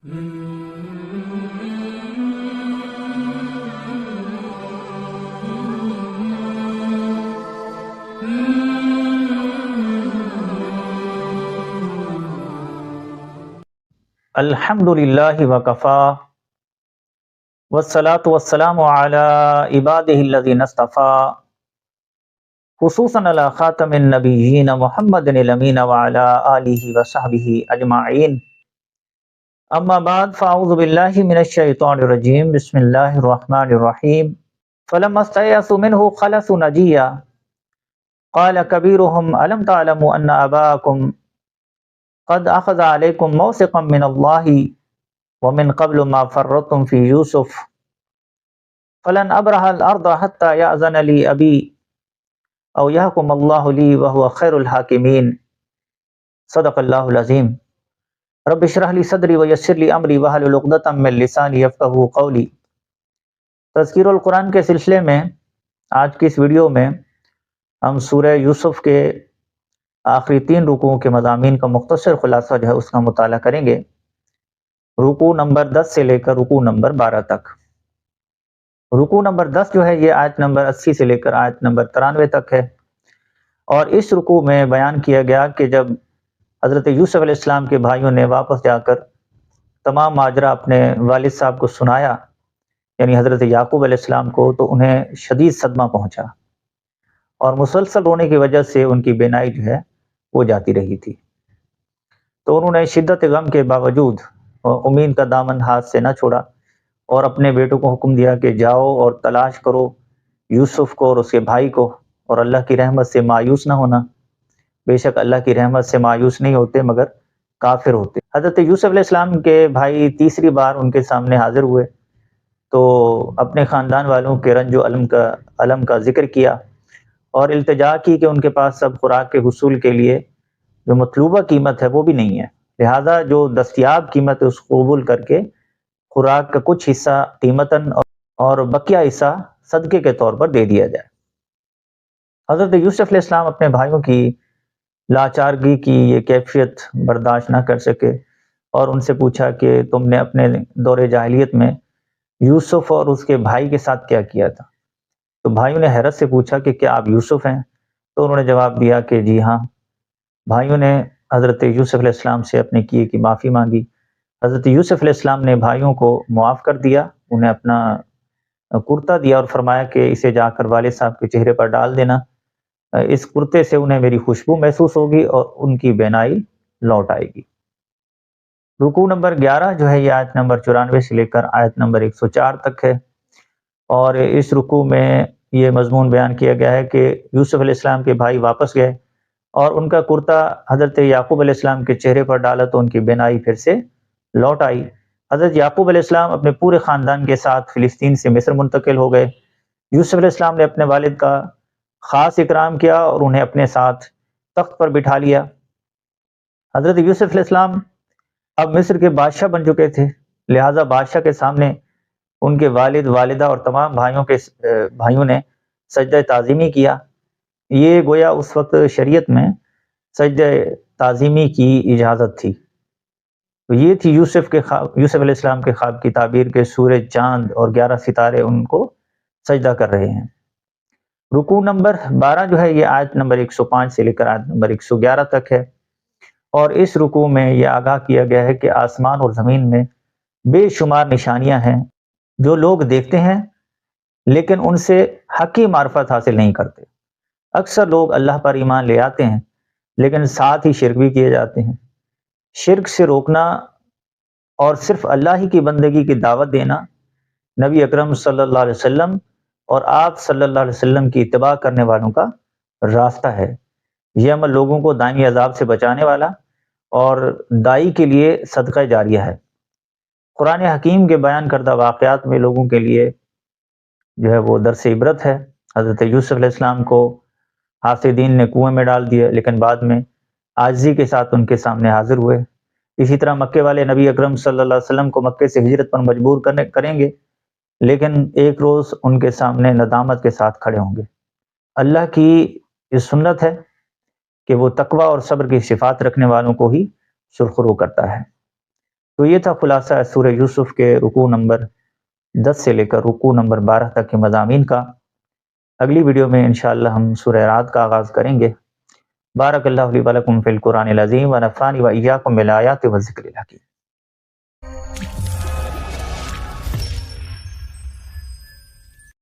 الحمدللہ وکفا والصلاة والسلام علی عبادہ الذین اصطفا خصوصاً علی خاتم النبیین محمد الامین وعلی آلہ وصحبہ اجمعین اما بعد فاعوذ باللہ من الشیطان الرجیم بسم اللہ الرحمن الرحیم فلما استيئسوا منه خلصوا نجيا قال كبيرهم ألم تعلموا أن أباكم قد أخذ عليكم موثقا من الله ومن قبل ما فرطتم في يوسف فلن أبرح الأرض حتى يأذن لي أبي أو يحكم الله لي وهو خير الحاكمين صدق الله العظيم رب اشرح لي صدري ويسر لي أمري واحلل عقدة من لساني يفقهوا قولي۔ تذکیر القرآن کے سلسلے میں آج کی اس ویڈیو میں ہم سورہ یوسف کے آخری 3 رکوعوں کے مضامین کا مختصر خلاصہ جو ہے اس کا مطالعہ کریں گے، رکوع نمبر 10 سے لے کر رکوع نمبر 12 تک۔ رکوع نمبر 10 جو ہے یہ آیت نمبر 80 سے لے کر آیت نمبر 93 تک ہے، اور اس رکوع میں بیان کیا گیا کہ جب حضرت یوسف علیہ السلام کے بھائیوں نے واپس جا کر تمام ماجرا اپنے والد صاحب کو سنایا، یعنی حضرت یعقوب علیہ السلام کو، تو انہیں شدید صدمہ پہنچا اور مسلسل رونے کی وجہ سے ان کی بینائی جو ہے وہ جاتی رہی تھی۔ تو انہوں نے شدت غم کے باوجود امید کا دامن ہاتھ سے نہ چھوڑا اور اپنے بیٹوں کو حکم دیا کہ جاؤ اور تلاش کرو یوسف کو اور اس کے بھائی کو، اور اللہ کی رحمت سے مایوس نہ ہونا، بے شک اللہ کی رحمت سے مایوس نہیں ہوتے مگر کافر ہوتے۔ حضرت یوسف علیہ السلام کے بھائی تیسری بار ان کے سامنے حاضر ہوئے تو اپنے خاندان والوں کے رنج و علم کا ذکر کیا اور التجا کی کہ ان کے پاس سب خوراک کے حصول کے لیے جو مطلوبہ قیمت ہے وہ بھی نہیں ہے، لہذا جو دستیاب قیمت ہے اس کو قبول کر کے خوراک کا کچھ حصہ قیمتاً اور بقیہ حصہ صدقے کے طور پر دے دیا جائے۔ حضرت یوسف علیہ السلام اپنے بھائیوں کی لاچارگی کی یہ کیفیت برداشت نہ کر سکے اور ان سے پوچھا کہ تم نے اپنے دور جاہلیت میں یوسف اور اس کے بھائی کے ساتھ کیا کیا تھا؟ تو بھائیوں نے حیرت سے پوچھا کہ کیا آپ یوسف ہیں؟ تو انہوں نے جواب دیا کہ جی ہاں۔ بھائیوں نے حضرت یوسف علیہ السلام سے اپنے کیے کی معافی مانگی۔ حضرت یوسف علیہ السلام نے بھائیوں کو معاف کر دیا، انہیں اپنا کرتا دیا اور فرمایا کہ اسے جا کر والد صاحب کے چہرے پر ڈال دینا، اس کرتے سے انہیں میری خوشبو محسوس ہوگی اور ان کی بینائی لوٹ آئے گی۔ رکوع نمبر 11 جو ہے یہ آیت نمبر 94 سے لے کر آیت نمبر 104 تک ہے، اور اس رکوع میں یہ مضمون بیان کیا گیا ہے کہ یوسف علیہ السلام کے بھائی واپس گئے اور ان کا کرتا حضرت یعقوب علیہ السلام کے چہرے پر ڈالا تو ان کی بینائی پھر سے لوٹ آئی۔ حضرت یعقوب علیہ السلام اپنے پورے خاندان کے ساتھ فلسطین سے مصر منتقل ہو گئے۔ یوسف علیہ السلام نے اپنے والد کا خاص اکرام کیا اور انہیں اپنے ساتھ تخت پر بٹھا لیا۔ حضرت یوسف علیہ السلام اب مصر کے بادشاہ بن چکے تھے، لہٰذا بادشاہ کے سامنے ان کے والد، والدہ اور تمام بھائیوں نے سجدہ تعظیمی کیا۔ یہ گویا اس وقت شریعت میں سجدہ تعظیمی کی اجازت تھی۔ تو یہ تھی یوسف علیہ السلام کے خواب کی تعبیر کے سورج، چاند اور 11 ستارے ان کو سجدہ کر رہے ہیں۔ رکوع نمبر 12 جو ہے یہ آیت نمبر 105 سے لے کر آیت نمبر 111 تک ہے، اور اس رکوع میں یہ آگاہ کیا گیا ہے کہ آسمان اور زمین میں بے شمار نشانیاں ہیں جو لوگ دیکھتے ہیں لیکن ان سے حقیقی معرفت حاصل نہیں کرتے۔ اکثر لوگ اللہ پر ایمان لے آتے ہیں لیکن ساتھ ہی شرک بھی کیے جاتے ہیں۔ شرک سے روکنا اور صرف اللہ ہی کی بندگی کی دعوت دینا نبی اکرم صلی اللہ علیہ وسلم اور آپ صلی اللہ علیہ وسلم کی اتباع کرنے والوں کا راستہ ہے۔ یہ عمل لوگوں کو دائمی عذاب سے بچانے والا اور دائی کے لیے صدقہ جاریہ ہے۔ قرآن حکیم کے بیان کردہ واقعات میں لوگوں کے لیے جو ہے وہ درس عبرت ہے۔ حضرت یوسف علیہ السلام کو حاسدین نے کنویں میں ڈال دیا لیکن بعد میں عاجزی کے ساتھ ان کے سامنے حاضر ہوئے۔ اسی طرح مکے والے نبی اکرم صلی اللہ علیہ وسلم کو مکے سے ہجرت پر مجبور کریں گے لیکن ایک روز ان کے سامنے ندامت کے ساتھ کھڑے ہوں گے۔ اللہ کی یہ سنت ہے کہ وہ تقوی اور صبر کی صفات رکھنے والوں کو ہی سرخرو کرتا ہے۔ تو یہ تھا خلاصہ سورہ یوسف کے رکوع نمبر 10 سے لے کر رکوع نمبر 12 تک کے مضامین کا۔ اگلی ویڈیو میں انشاءاللہ ہم سورہ رعد کا آغاز کریں گے۔ بارک اللہ لی ولکم فی القرآن العظیم ونفعنی و ایاکم بالآیات والذکر الحکیم۔